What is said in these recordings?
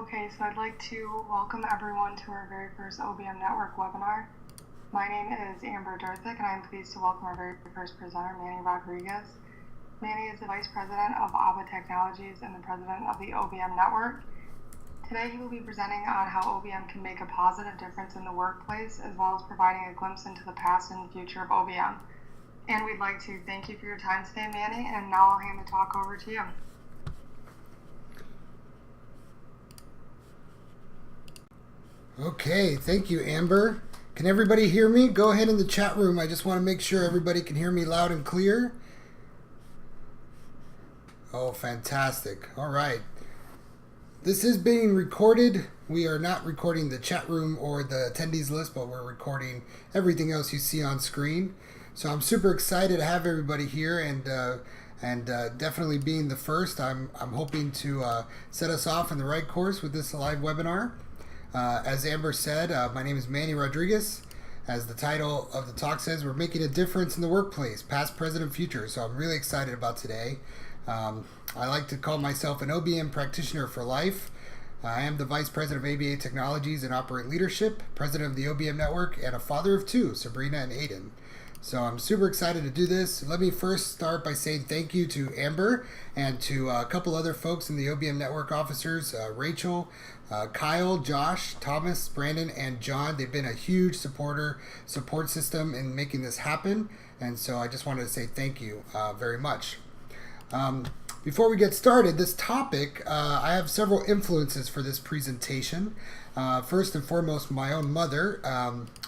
Okay, so I'd like to welcome everyone to our very first OBM Network webinar. My name is Amber Dorthick, and I'm pleased to welcome our very first presenter, Manny Rodriguez. Manny is the Vice President of ABBA Technologies and the President of the OBM Network. Today he will be presenting on how OBM can make a positive difference in the workplace, as well as providing a glimpse into the past and future of OBM. And we'd like to thank you for your time today, Manny, and now I'll hand the talk over to you. Okay, thank you, Amber. Can everybody hear me? Go ahead in the chat room. I just want to make sure everybody can hear me loud and clear. Oh, fantastic. All right. This is being recorded. We are not recording the chat room or the attendees list, but we're recording everything else you see on screen. So I'm super excited to have everybody here, and definitely being the first, I'm hoping to set us off in the right course with this live webinar. As Amber said, my name is Manny Rodriguez. As the title of the talk says, we're making a difference in the workplace, past, present, and future. So I'm really excited about today. I like to call myself an OBM practitioner for life. I am the Vice President of ABA Technologies and Operate Leadership, President of the OBM Network, and a father of two, Sabrina and Aiden. So I'm super excited to do this. Let me first start by saying thank you to Amber and to a couple other folks in the OBM Network officers, Rachel, Kyle, Josh, Thomas, Brandon, and John. They've been a huge support system in making this happen. And so I just wanted to say thank you very much. Before we get started, this topic, I have several influences for this presentation. First and foremost, my own mother,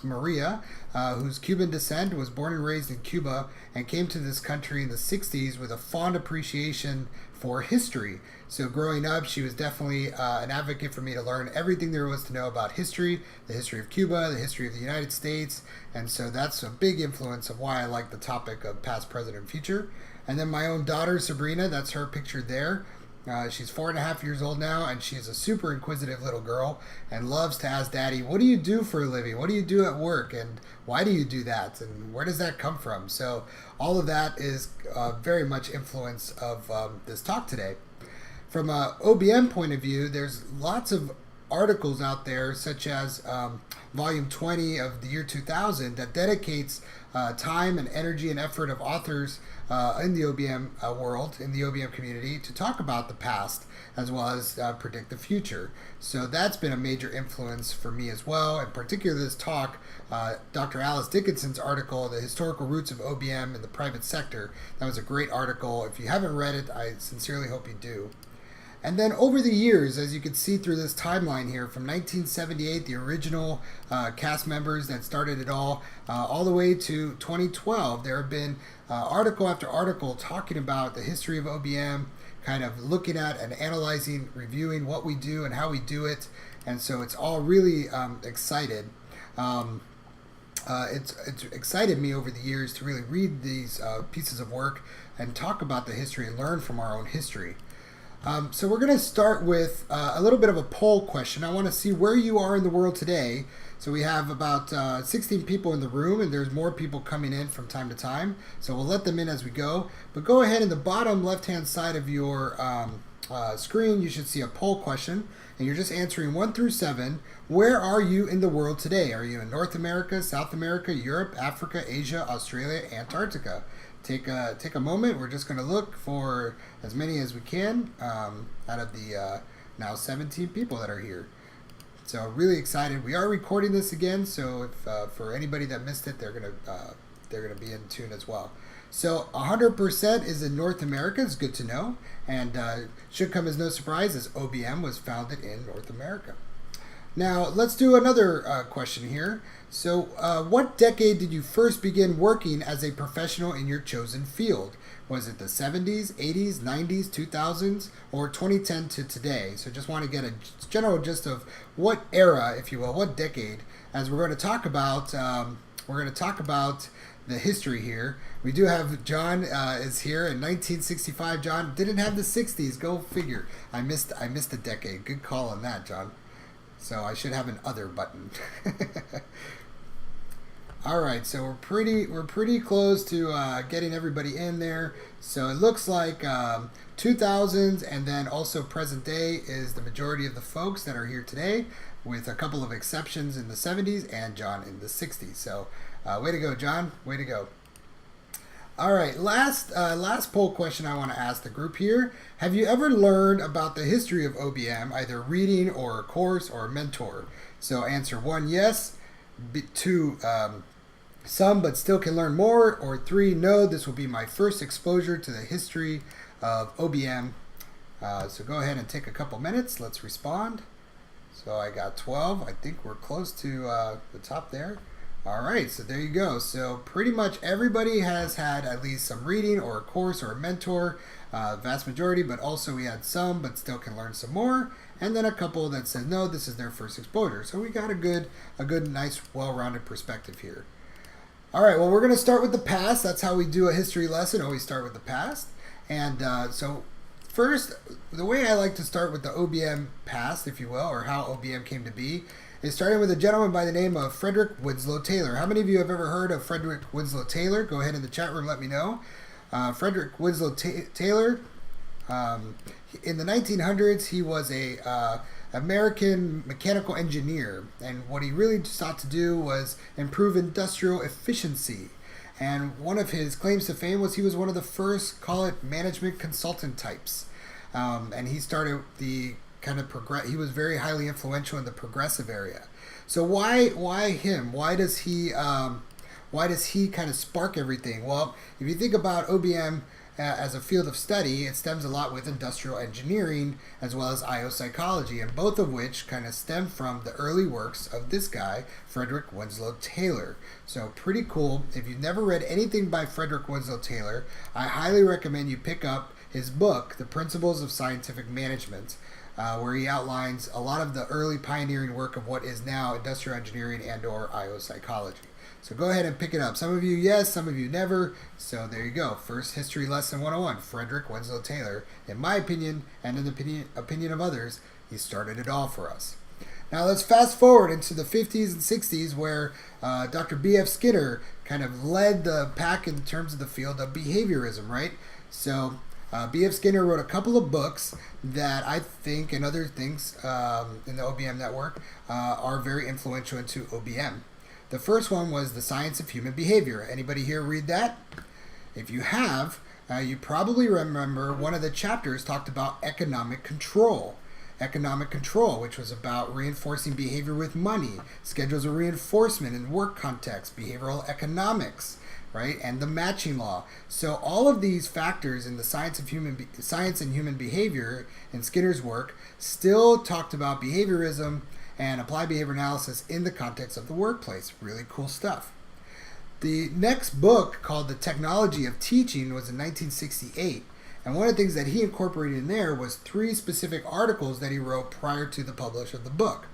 Maria, whose Cuban descent, was born and raised in Cuba and came to this country in the 60s with a fond appreciation for history. So growing up, she was definitely an advocate for me to learn everything there was to know about history, the history of Cuba, the history of the United States. And so that's a big influence of why I like the topic of past, present, and future. And then my own daughter, Sabrina, that's her picture there. She's 4.5 years old now, and she's a super inquisitive little girl and loves to ask Daddy, what do you do for a living? What do you do at work? And why do you do that? And where does that come from? So all of that is very much influence of this talk today. From an OBM point of view, there's lots of articles out there, such as volume 20 of the year 2000, that dedicates time and energy and effort of authors in the OBM world, in the OBM community, to talk about the past as well as predict the future. So that's been a major influence for me as well, and particularly this talk, Dr. Alice Dickinson's article, The Historical Roots of OBM in the Private Sector. That was a great article. If you haven't read it, I sincerely hope you do. And then over the years, as you can see through this timeline here, from 1978, the original cast members that started it all the way to 2012, there have been article after article talking about the history of OBM, kind of looking at and analyzing, reviewing what we do and how we do it. And so it's all really excited. It's excited me over the years to really read these pieces of work and talk about the history and learn from our own history. So we're going to start with a little bit of a poll question. I want to see where you are in the world today. So we have about 16 people in the room, and there's more people coming in from time to time. So we'll let them in as we go. But go ahead, in the bottom left-hand side of your screen, you should see a poll question. And you're just answering 1 through 7. Where are you in the world today? Are you in North America, South America, Europe, Africa, Asia, Australia, Antarctica? Take a moment. We're just going to look for as many as we can out of the now 17 people that are here. So really excited. We are recording this again, so if for anybody that missed it, they're gonna be in tune as well. So 100% is in North America. It's good to know, and should come as no surprise as OBM was founded in North America. Now, let's do another question here. So, what decade did you first begin working as a professional in your chosen field? Was it the 70s, 80s, 90s, 2000s, or 2010 to today? So just want to get a general gist of what era, if you will, what decade, as we're going to talk about, the history here. We do have John is here in 1965. John didn't have the 60s. Go figure. I missed a decade. Good call on that, John. So I should have an other button. All right, so we're pretty close to getting everybody in there. So it looks like 2000s, and then also present day is the majority of the folks that are here today, with a couple of exceptions in the 70s and John in the 60s. So way to go, John. Way to go. All right, last poll question I want to ask the group here. Have you ever learned about the history of OBM, either reading or a course or a mentor? So answer 1, yes. 2, some but still can learn more. Or 3, no, this will be my first exposure to the history of OBM. So go ahead and take a couple minutes. Let's respond. So I got 12. I think we're close to the top there. All right, so there you go. So pretty much everybody has had at least some reading or a course or a mentor, vast majority, but also we had some but still can learn some more, and then a couple that said no, this is their first exposure. So we got a good, nice, well-rounded perspective here. All right, well, we're going to start with the past. That's how we do a history lesson, always start with the past. And so first, the way I like to start with the OBM past, if you will, or how OBM came to be, is starting with a gentleman by the name of Frederick Winslow Taylor. How many of you have ever heard of Frederick Winslow Taylor? Go ahead in the chat room, let me know. Frederick Winslow Taylor, in the 1900s, he was a American mechanical engineer, and what he really sought to do was improve industrial efficiency. And one of his claims to fame was he was one of the first, call it, management consultant types. And he started the kind of he was very highly influential in the progressive area. So why him? Why does he kind of spark everything? Well, if you think about OBM as a field of study, it stems a lot with industrial engineering as well as IO psychology, and both of which kind of stem from the early works of this guy, Frederick Winslow Taylor. So pretty cool. If you've never read anything by Frederick Winslow Taylor, I highly recommend you pick up his book, The Principles of Scientific Management, where he outlines a lot of the early pioneering work of what is now industrial engineering and or IO psychology. So go ahead and pick it up. Some of you yes, some of you never. So there you go. First History Lesson 101, Frederick Winslow Taylor. In my opinion, and in the opinion of others, he started it all for us. Now let's fast forward into the 50s and 60s, where Dr. B.F. Skinner kind of led the pack in terms of the field of behaviorism, right? So B.F. Skinner wrote a couple of books that I think, and other things in the OBM network, are very influential into OBM. The first one was The Science of Human Behavior. Anybody here read that? If you have, you probably remember one of the chapters talked about economic control. Economic control, which was about reinforcing behavior with money, schedules of reinforcement in work context, behavioral economics, right, and the matching law. So all of these factors in the science and human behavior in Skinner's work still talked about behaviorism and applied behavior analysis in the context of the workplace. Really cool stuff. The next book, called The Technology of Teaching, was in 1968. And one of the things that he incorporated in there was 3 specific articles that he wrote prior to the publish of the book.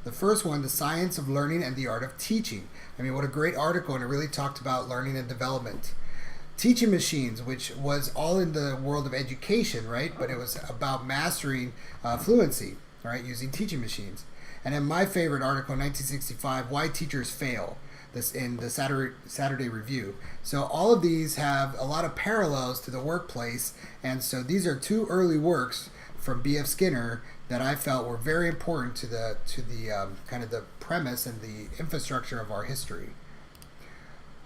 The first one, The Science of Learning and the Art of Teaching. I mean, what a great article, and it really talked about learning and development. Teaching Machines, which was all in the world of education, right? But it was about mastering fluency, right, using teaching machines. And then my favorite article in 1965, Why Teachers Fail, this in the Saturday Review. So all of these have a lot of parallels to the workplace, and so these are 2 early works from B.F. Skinner that I felt were very important to the kind of the premise and the infrastructure of our history.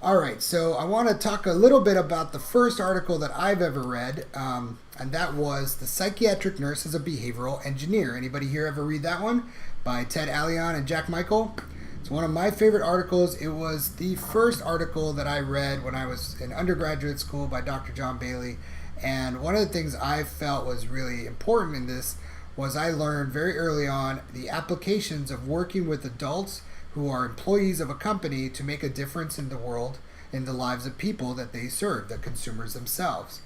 All right, so I want to talk a little bit about the first article that I've ever read, and that was The Psychiatric Nurse as a Behavioral Engineer. Anybody here ever read that one? By Ted Allion and Jack Michael. It's one of my favorite articles. It was the first article that I read when I was in undergraduate school by Dr. John Bailey, and one of the things I felt was really important in this was I learned very early on the applications of working with adults who are employees of a company to make a difference in the world, in the lives of people that they serve, the consumers themselves.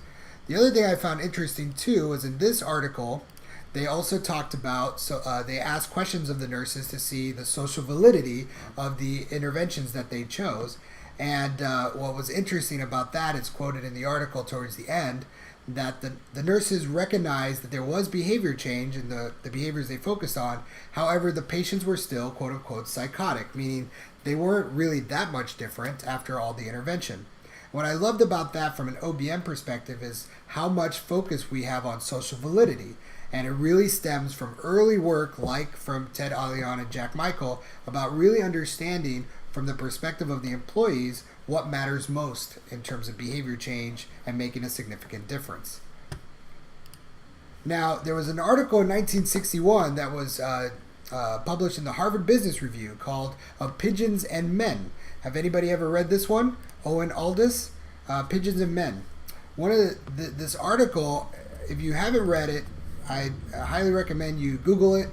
The other thing I found interesting too was in this article, they also talked about, they asked questions of the nurses to see the social validity of the interventions that they chose. And what was interesting about that, it's quoted in the article towards the end, that the nurses recognized that there was behavior change in the behaviors they focused on. However, the patients were still, quote unquote, psychotic, meaning they weren't really that much different after all the intervention. What I loved about that from an OBM perspective is how much focus we have on social validity. And it really stems from early work like from Ted Allion and Jack Michael about really understanding from the perspective of the employees what matters most in terms of behavior change and making a significant difference. Now, there was an article in 1961 that was published in the Harvard Business Review called Of Pigeons and Men. Have anybody ever read this one? Owen Aldous, Pigeons and Men. One of this article, if you haven't read it, I highly recommend you Google it,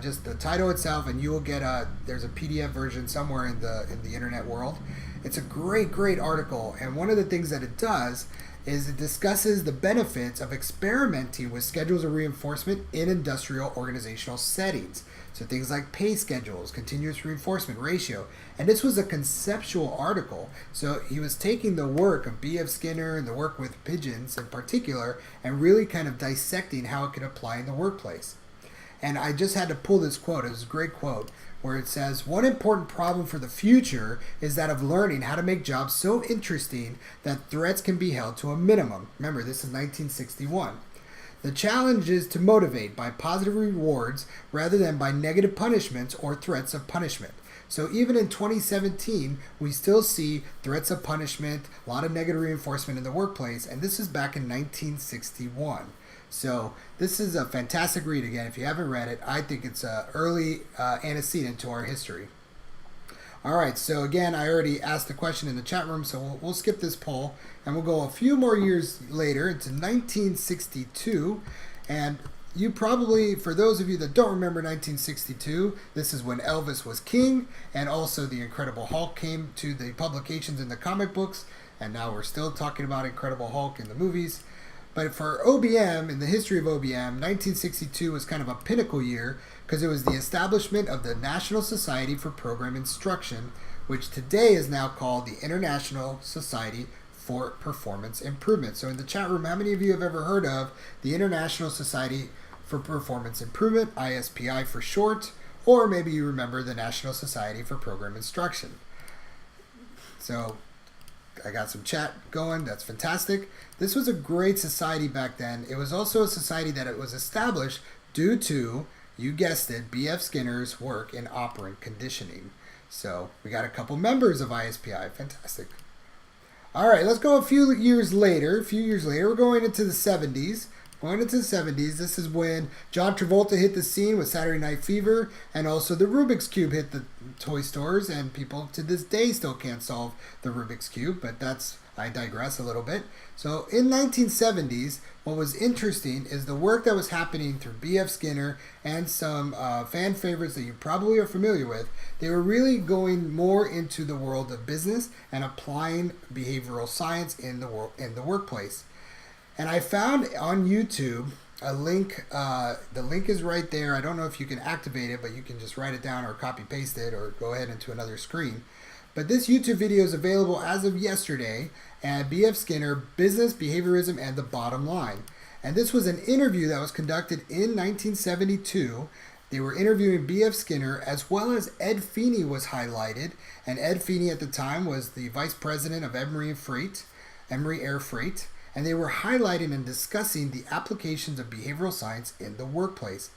just the title itself, and you will get there's a PDF version somewhere in the internet world. It's a great article, and one of the things that it does is it discusses the benefits of experimenting with schedules of reinforcement in industrial organizational settings. So things like pay schedules, continuous reinforcement ratio. And this was a conceptual article. So he was taking the work of B.F. Skinner and the work with pigeons in particular and really kind of dissecting how it could apply in the workplace. And I just had to pull this quote. It was a great quote where it says, "One important problem for the future is that of learning how to make jobs so interesting that threats can be held to a minimum." Remember, this is 1961. "The challenge is to motivate by positive rewards rather than by negative punishments or threats of punishment." So even in 2017, we still see threats of punishment, a lot of negative reinforcement in the workplace, and this is back in 1961. So this is a fantastic read. Again, if you haven't read it, I think it's an early antecedent to our history. All right, so again, I already asked the question in the chat room, so we'll skip this poll, and we'll go a few more years later into 1962. And you probably, for those of you that don't remember 1962, this is when Elvis was king, and also the Incredible Hulk came to the publications in the comic books, and now we're still talking about Incredible Hulk in the movies. But for OBM, in the history of OBM, 1962 was kind of a pinnacle year because it was the establishment of the National Society for Program Instruction, which today is now called the International Society for Performance Improvement. So in the chat room, how many of you have ever heard of the International Society for Performance Improvement, ISPI for short, or maybe you remember the National Society for Program Instruction? So I got some chat going. That's fantastic. This was a great society back then. It was also a society that it was established due to, you guessed it, B.F. Skinner's work in operant conditioning. So we got a couple members of ISPI. Fantastic. All right, let's go a few years later. We're going into the 70s. This is when John Travolta hit the scene with Saturday Night Fever, and also the Rubik's Cube hit the toy stores, and people to this day still can't solve the Rubik's Cube, but I digress a little bit. So in 1970s, what was interesting is the work that was happening through B.F. Skinner and some fan favorites that you probably are familiar with. They were really going more into the world of business and applying behavioral science in the workplace. And I found on YouTube a link. The link is right there. I don't know if you can activate it, but you can just write it down or copy paste it or go ahead into another screen. But this YouTube video is available as of yesterday at B.F. Skinner, Business, Behaviorism, and the Bottom Line. And this was an interview that was conducted in 1972. They were interviewing B.F. Skinner, as well as Ed Feeney was highlighted. And Ed Feeney at the time was the vice president of Emory Air Freight. And they were highlighting and discussing the applications of behavioral science in the workplace.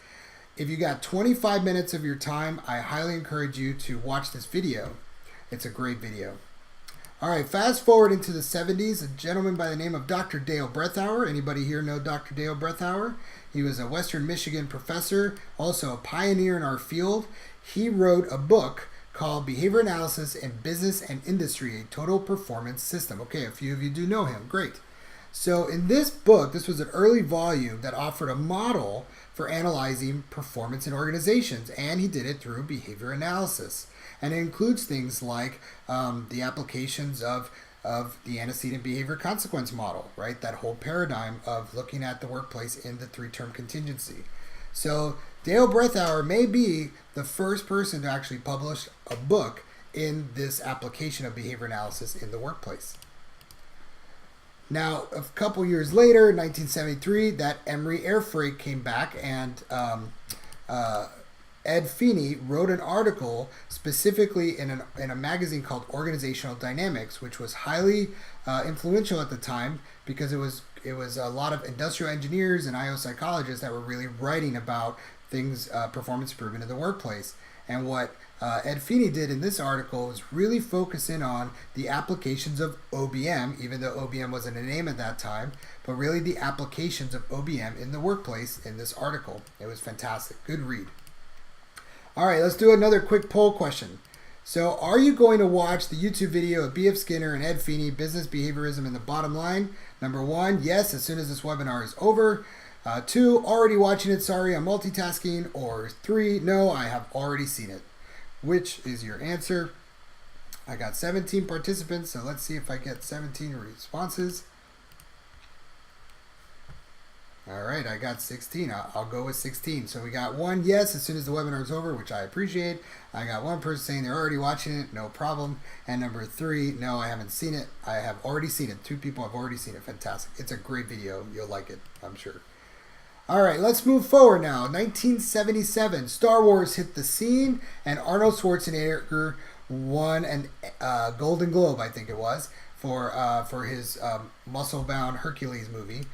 If you got 25 minutes of your time, I highly encourage you to watch this video. It's a great video. All right, fast forward into the 70s, a gentleman by the name of Dr. Dale Breathauer. Anybody here know Dr. Dale Breathauer? He was a Western Michigan professor, also a pioneer in our field. He wrote a book called Behavior Analysis in Business and Industry, a Total Performance System. Okay, a few of you do know him. Great. So in this book, this was an early volume that offered a model for analyzing performance in organizations, and he did it through behavior analysis. And it includes things like the applications of the antecedent behavior consequence model, right? That whole paradigm of looking at the workplace in the three-term contingency. So Dale Breathauer may be the first person to actually publish a book in this application of behavior analysis in the workplace. Now, a couple years later, 1973, that Emory Air Freight came back and Ed Feeney wrote an article specifically in a magazine called Organizational Dynamics, which was highly influential at the time because it was a lot of industrial engineers and IO psychologists that were really writing about things, performance improvement in the workplace. And what Ed Feeney did in this article was really focus in on the applications of OBM, even though OBM wasn't a name at that time, but really the applications of OBM in the workplace in this article. It was fantastic. Good read. All right, let's do another quick poll question. So, are you going to watch the YouTube video of B.F. Skinner and Ed Feeney, Business Behaviorism and the Bottom Line? Number 1, yes, as soon as this webinar is over. 2, already watching it, sorry, I'm multitasking. Or 3, no, I have already seen it. Which is your answer? I got 17 participants, so let's see if I get 17 responses. All right, I got 16. I'll go with 16. So we got 1 yes as soon as the webinar is over, which I appreciate. I got 1 person saying they're already watching it, no problem. And number 3, no, I haven't seen it. I have already seen it. 2 people have already seen it. Fantastic. It's a great video. You'll like it, I'm sure. All right, let's move forward now. 1977, Star Wars hit the scene, and Arnold Schwarzenegger won a Golden Globe, I think it was, for his muscle-bound Hercules movie.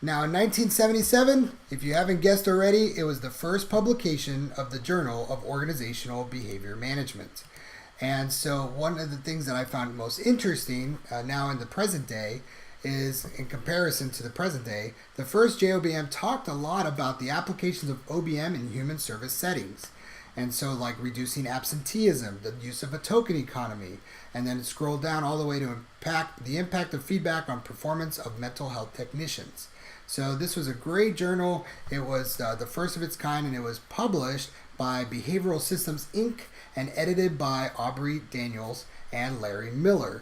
Now, in 1977, if you haven't guessed already, it was the first publication of the Journal of Organizational Behavior Management. And so one of the things that I found most interesting now in the present day is, in comparison to the present day, the first JOBM talked a lot about the applications of OBM in human service settings. And so like reducing absenteeism, the use of a token economy, and then scroll down all the way to the impact of feedback on performance of mental health technicians. So this was a great journal. It was the first of its kind, and it was published by Behavioral Systems, Inc. and edited by Aubrey Daniels and Larry Miller.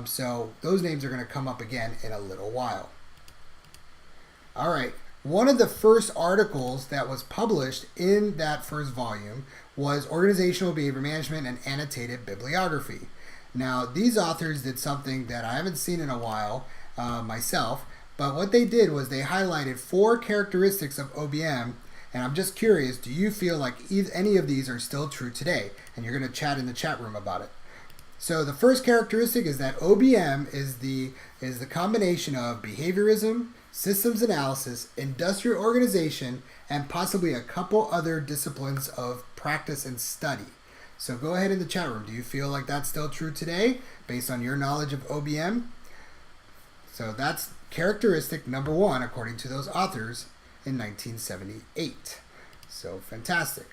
So those names are going to come up again in a little while. All right. One of the first articles that was published in that first volume was Organizational Behavior Management and Annotated Bibliography. Now, these authors did something that I haven't seen in a while myself, but what they did was they highlighted 4 characteristics of OBM, and I'm just curious, do you feel like any of these are still true today? And you're going to chat in the chat room about it. So the first characteristic is that OBM is the combination of behaviorism, systems analysis, industrial organization, and possibly a couple other disciplines of practice and study. So go ahead in the chat room. Do you feel like that's still true today based on your knowledge of OBM? So that's characteristic number 1 according to those authors in 1978. So fantastic.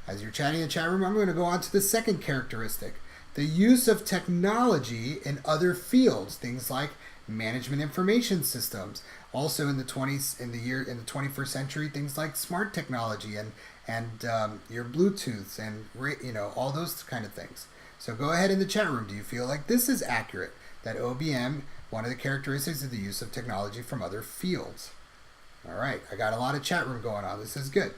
As you're chatting in the chat room, I'm going to go on to the second characteristic. The use of technology in other fields, things like management information systems. Also in the 21st century, things like smart technology and your Bluetooths and all those kind of things. So go ahead in the chat room. Do you feel like this is accurate? That OBM, one of the characteristics is the use of technology from other fields. All right, I got a lot of chat room going on. This is good.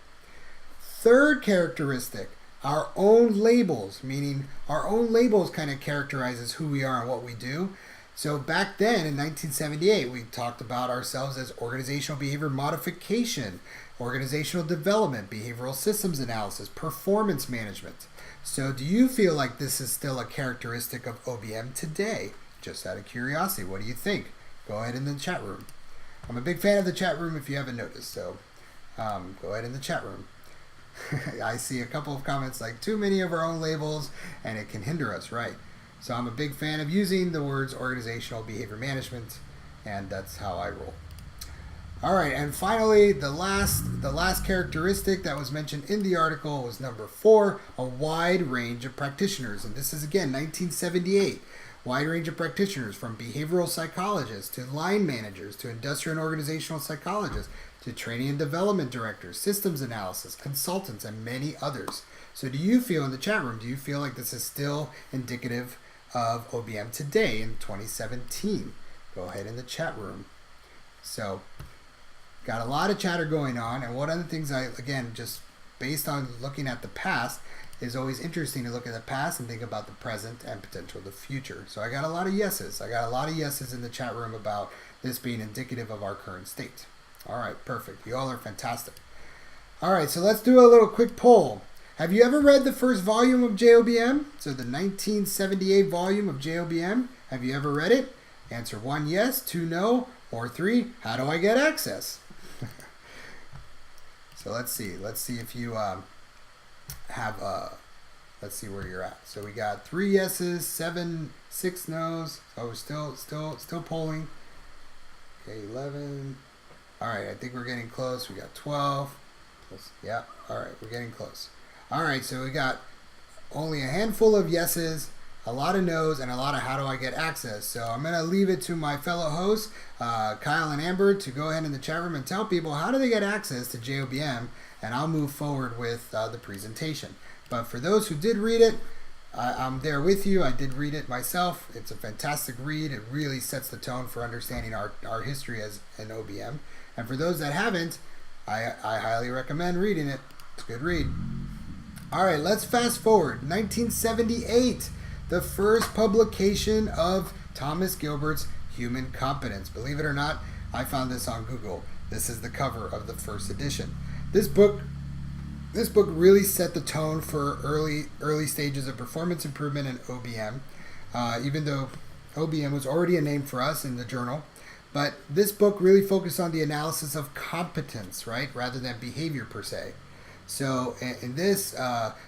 Third characteristic, our own labels, meaning our own labels kind of characterizes who we are and what we do. So back then in 1978, we talked about ourselves as organizational behavior modification, organizational development, behavioral systems analysis, performance management. So do you feel like this is still a characteristic of OBM today? Just out of curiosity, what do you think? Go ahead in the chat room. I'm a big fan of the chat room if you haven't noticed, so go ahead in the chat room. I see a couple of comments like too many of our own labels and it can hinder us, right? So I'm a big fan of using the words organizational behavior management, and that's how I roll. All right, and finally, the last characteristic that was mentioned in the article was number 4, a wide range of practitioners. And this is again 1978. Wide range of practitioners from behavioral psychologists to line managers to industrial and organizational psychologists to training and development directors, systems analysis, consultants, and many others. So do you feel in the chat room, do you feel like this is still indicative of OBM today in 2017? Go ahead in the chat room. So got a lot of chatter going on, and one of the things just based on looking at the past, is always interesting to look at the past and think about the present and potential of the future. So I got a lot of yeses. I got a lot of yeses in the chat room about this being indicative of our current state. All right, perfect. You all are fantastic. All right, so let's do a little quick poll. Have you ever read the first volume of JOBM? So the 1978 volume of JOBM. Have you ever read it? Answer 1, yes, 2, no, or 3, how do I get access? So let's see. Let's see if you let's see where you're at. So we got 3 yeses, 6 no's. Oh, we're still polling. Okay, 11. All right, I think we're getting close. We got 12. Yeah, all right, we're getting close. All right, so we got only a handful of yeses, a lot of no's, and a lot of how do I get access. So I'm going to leave it to my fellow hosts, Kyle and Amber, to go ahead in the chat room and tell people how do they get access to JOBM, and I'll move forward with the presentation. But for those who did read it, I'm there with you. I did read it myself. It's a fantastic read. It really sets the tone for understanding our history as an OBM. And for those that haven't, I highly recommend reading it. It's a good read. All right, let's fast forward. 1978, the first publication of Thomas Gilbert's Human Competence. Believe it or not, I found this on Google. This is the cover of the first edition. This book really set the tone for early stages of performance improvement in OBM, even though OBM was already a name for us in the journal. But this book really focused on the analysis of competence, right, rather than behavior per se. So in this,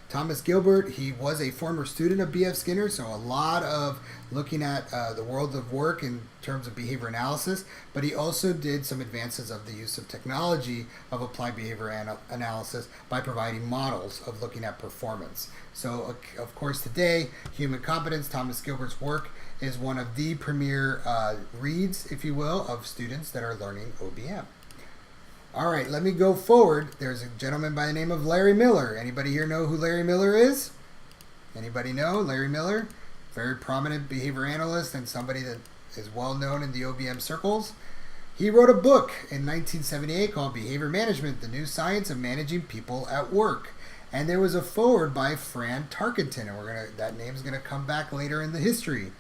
Thomas Gilbert, he was a former student of B.F. Skinner, so a lot of looking at the world of work in terms of behavior analysis, but he also did some advances of the use of technology of applied behavior analysis by providing models of looking at performance. So, of course, today, Human Competence, Thomas Gilbert's work, is one of the premier reads, if you will, of students that are learning OBM. All right, let me go forward. There's a gentleman by the name of Larry Miller. Anybody here know who Larry Miller is? Anybody know Larry Miller? Very prominent behavior analyst and somebody that is well known in the OBM circles. He wrote a book in 1978 called Behavior Management, The New Science of Managing People at Work. And there was a foreword by Fran Tarkenton, and that name's gonna come back later in the history.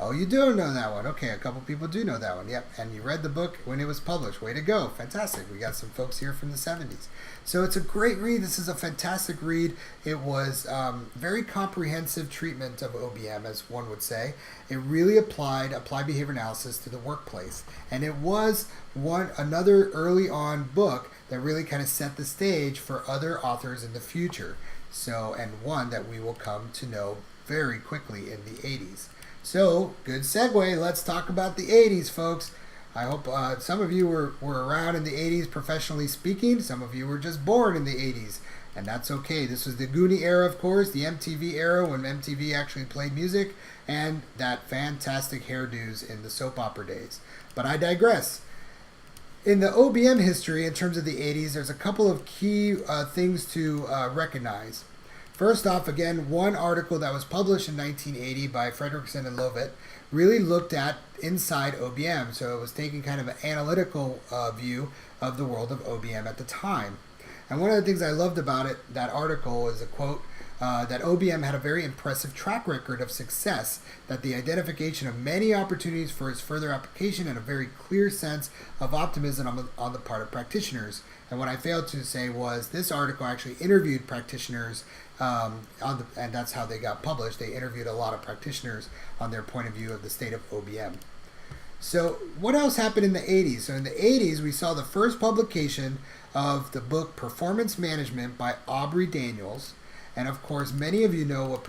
Oh, you do know that one. Okay, a couple people do know that one. Yep, and you read the book when it was published. Way to go. Fantastic. We got some folks here from the 70s. So it's a great read. This is a fantastic read. It was very comprehensive treatment of OBM, as one would say. It really applied behavior analysis to the workplace. And it was another early on book that really kind of set the stage for other authors in the future. So, and one that we will come to know very quickly in the 80s. So, good segue. Let's talk about the 80s, folks. I hope some of you were around in the 80s professionally speaking. Some of you were just born in the 80s, and that's okay. This was the Goonie era, of course, the MTV era when MTV actually played music, and that fantastic hairdos in the soap opera days. But I digress. In the OBM history, in terms of the 80s, there's a couple of key things to recognize. First off, again, one article that was published in 1980 by Fredrickson and Lovett really looked at inside OBM. So it was taking kind of an analytical view of the world of OBM at the time. And one of the things I loved about it, that article, is a quote that OBM had a very impressive track record of success, that the identification of many opportunities for its further application and a very clear sense of optimism on the part of practitioners. And what I failed to say was this article actually interviewed practitioners and that's how they got published. They interviewed a lot of practitioners on their point of view of the state of OBM. So what else happened in the 80s? So in the 80s, we saw the first publication of the book Performance Management by Aubrey Daniels. And of course, many of you know what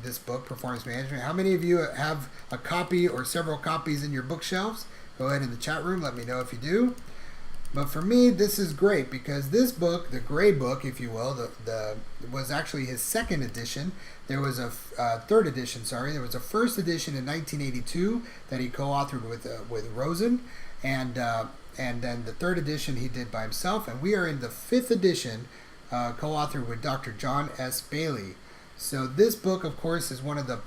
this book, Performance Management. How many of you have a copy or several copies in your bookshelves? Go ahead in the chat room. Let me know if you do. But for me, this is great because this book, the gray book, if you will, was actually his second edition. There was a third edition, sorry. There was a first edition in 1982 that he co-authored with Rosen, and then the third edition he did by himself. And we are in the fifth edition, co-authored with Dr. John S. Bailey. So this book, of course, is one of the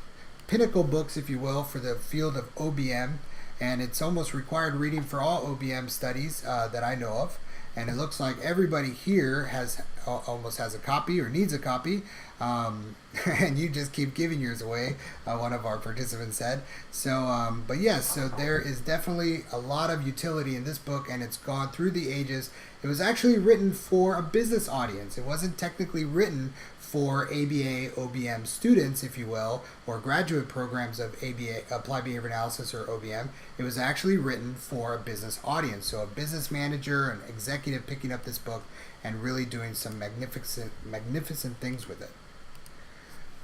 pinnacle books, if you will, for the field of OBM. And it's almost required reading for all OBM studies that I know of. And it looks like everybody here has almost has a copy or needs a copy, and you just keep giving yours away, one of our participants said. So, but yes, so there is definitely a lot of utility in this book, and it's gone through the ages. It was actually written for a business audience. It wasn't technically written for ABA, OBM students, if you will, or graduate programs of ABA, Applied Behavior Analysis, or OBM. It was actually written for a business audience. So a business manager, an executive picking up this book and really doing some magnificent things with it.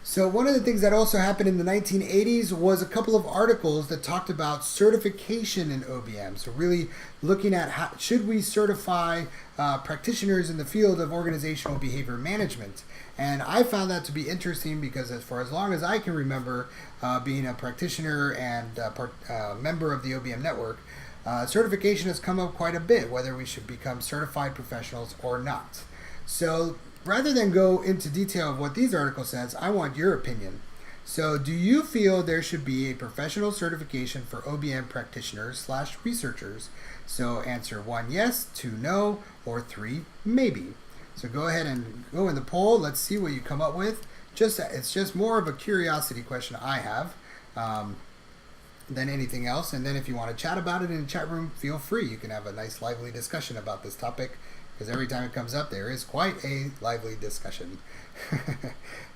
So one of the things that also happened in the 1980s was a couple of articles that talked about certification in OBM. So really looking at how should we certify practitioners in the field of organizational behavior management. And I found that to be interesting because for as long as I can remember being a practitioner and member of the OBM network, certification has come up quite a bit, whether we should become certified professionals or not. So rather than go into detail of what these articles says, I want your opinion. So do you feel there should be a professional certification for OBM practitioners / researchers? So answer 1 yes, 2 no, or 3 maybe. So go ahead and go in the poll. Let's see what you come up with. It's just more of a curiosity question I have than anything else. And then if you want to chat about it in the chat room, feel free. You can have a nice lively discussion about this topic, because every time it comes up, there is quite a lively discussion.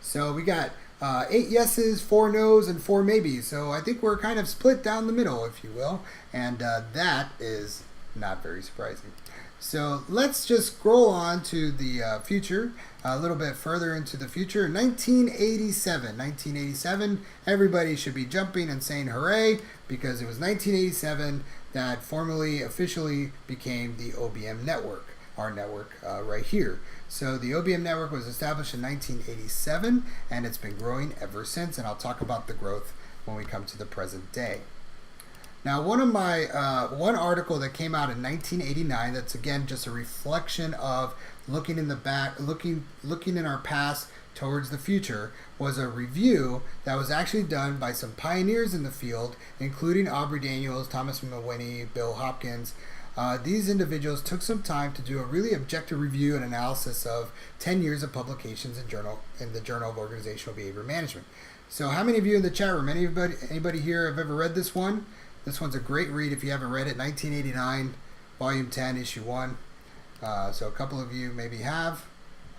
So we got 8 yeses, 4 nos, and 4 maybes. So I think we're kind of split down the middle, if you will. And that is not very surprising. So let's just scroll on to the future, a little bit further into the future. 1987, everybody should be jumping and saying hooray, because it was 1987 that formally, officially became the OBM network, our network right here. So the OBM network was established in 1987, and it's been growing ever since, and I'll talk about the growth when we come to the present day. Now, one article that came out in 1989, that's again just a reflection of looking in the back, looking in our past towards the future, was a review that was actually done by some pioneers in the field, including Aubrey Daniels, Thomas McWhinney, Bill Hopkins. These individuals took some time to do a really objective review and analysis of 10 years of publications in the Journal of Organizational Behavior Management. So how many of you in the chat room, anybody here have ever read this one? This one's a great read if you haven't read it. 1989, Volume 10, Issue 1. So a couple of you maybe have.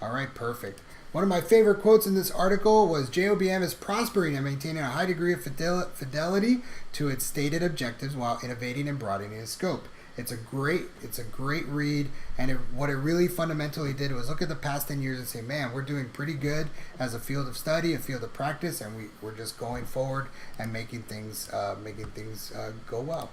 All right, perfect. One of my favorite quotes in this article was, JOBM is prospering and maintaining a high degree of fidelity to its stated objectives while innovating and broadening its scope. It's a great read, and what it really fundamentally did was look at the past 10 years and say, man, we're doing pretty good as a field of study, a field of practice, and we're just going forward and making things go well.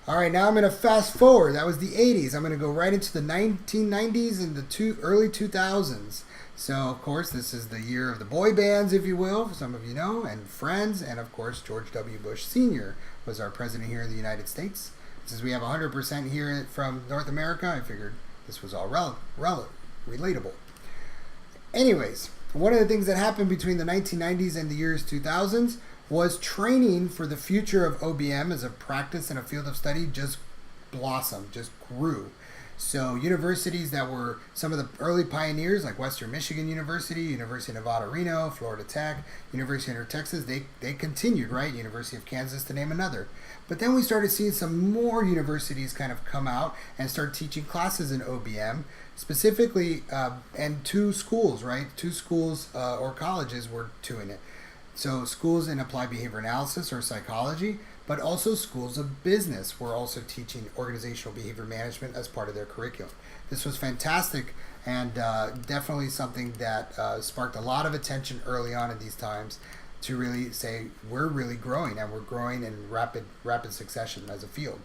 All right, now I'm going to fast forward. That was the 80s. I'm going to go right into the 1990s and the early 2000s. So, of course, this is the year of the boy bands, if you will, some of you know, and Friends, and, of course, George W. Bush Sr. was our president here in the United States. Since we have 100% here from North America, I figured this was all relatable. Anyways, one of the things that happened between the 1990s and the years 2000s was training for the future of OBM as a practice and a field of study just blossomed, just grew. So universities that were some of the early pioneers, like Western Michigan University, University of Nevada, Reno, Florida Tech, University of Texas, they continued, right? University of Kansas, to name another. But then we started seeing some more universities kind of come out and start teaching classes in OBM, specifically, and 2 schools, right? 2 schools or colleges were doing it. So schools in applied behavior analysis or psychology, but also schools of business were also teaching organizational behavior management as part of their curriculum. This was fantastic, and definitely something that sparked a lot of attention early on in these times to really say we're really growing, and we're growing in rapid succession as a field.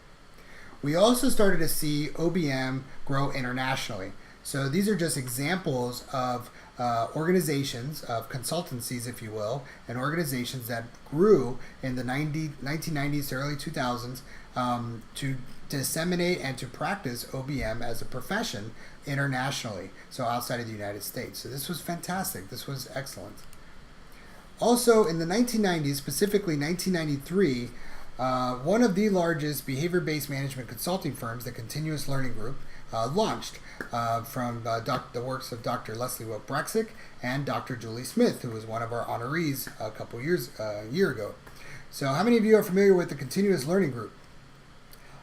We also started to see OBM grow internationally. So these are just examples of organizations, of consultancies, if you will, and organizations that grew in the 1990s to early 2000s to disseminate and to practice OBM as a profession internationally, so outside of the United States. So this was fantastic. This was excellent. Also, in the 1990s, specifically 1993, one of the largest behavior-based management consulting firms, the Continuous Learning Group, launched from the works of Dr. Leslie Wilk-Braxick and Dr. Julie Smith, who was one of our honorees a year ago. So how many of you are familiar with the Continuous Learning Group?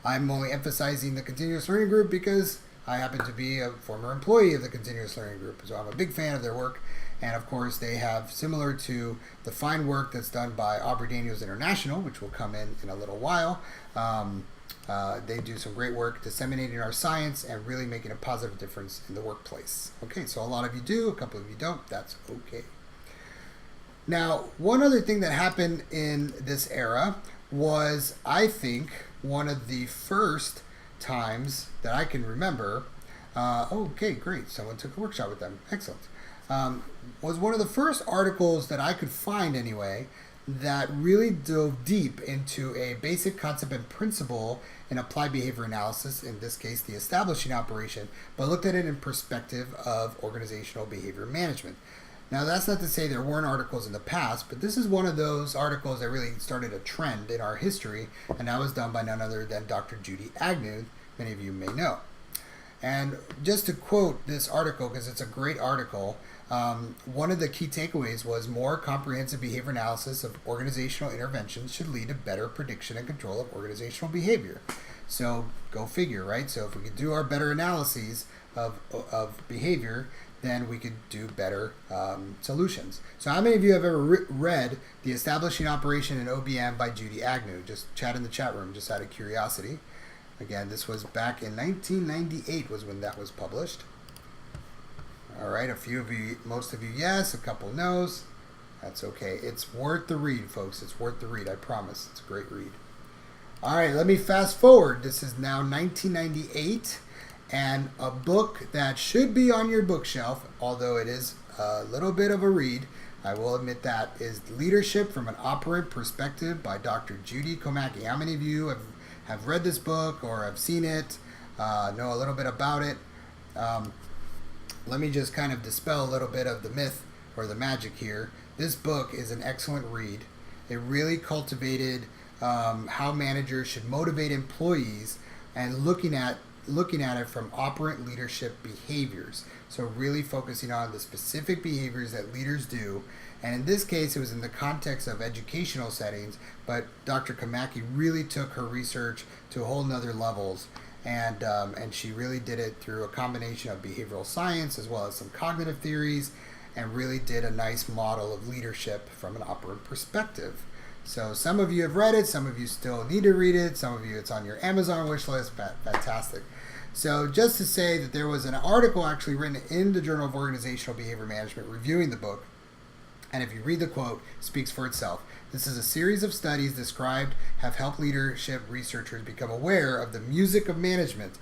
I'm only emphasizing the Continuous Learning Group because I happen to be a former employee of the Continuous Learning Group, so I'm a big fan of their work. And of course, they have, similar to the fine work that's done by Aubrey Daniels International, which will come in a little while, they do some great work disseminating our science and really making a positive difference in the workplace. Okay, so a lot of you do, a couple of you don't, that's okay. Now, one other thing that happened in this era was, I think, one of the first times that I can remember, okay, great, someone took a workshop with them, excellent, was one of the first articles that I could find anyway that really dove deep into a basic concept and principle in applied behavior analysis, in this case the establishing operation, but looked at it in perspective of organizational behavior management. Now, that's not to say there weren't articles in the past, but this is one of those articles that really started a trend in our history, and that was done by none other than Dr. Judy Agnew, many of you may know. And just to quote this article, because it's a great article, one of the key takeaways was more comprehensive behavior analysis of organizational interventions should lead to better prediction and control of organizational behavior. So go figure, right? So if we could do our better analyses of behavior, then we could do better solutions. So how many of you have ever read The Establishing Operation in OBM by Judy Agnew? Just chat in the chat room, just out of curiosity. Again, this was back in 1998 was when that was published. All right, a few of you, most of you yes, a couple no's. That's okay. It's worth the read, folks. It's worth the read, I promise. It's a great read. All right, let me fast forward. This is now 1998. And a book that should be on your bookshelf, although it is a little bit of a read, I will admit that, is Leadership from an Operant Perspective by Dr. Judy Komaki. How many of you have read this book or have seen it, know a little bit about it? Let me just kind of dispel a little bit of the myth or the magic here. This book is an excellent read. It really cultivated how managers should motivate employees and looking at it from operant leadership behaviors. So really focusing on the specific behaviors that leaders do. And in this case, it was in the context of educational settings, but Dr. Komaki really took her research to a whole nother levels. And she really did it through a combination of behavioral science as well as some cognitive theories, and really did a nice model of leadership from an operant perspective. So some of you have read it, some of you still need to read it, some of you it's on your Amazon wish list. Fantastic. So just to say that there was an article actually written in the Journal of Organizational Behavior Management reviewing the book, and if you read the quote, it speaks for itself. This is a series of studies described have helped leadership researchers become aware of the music of management,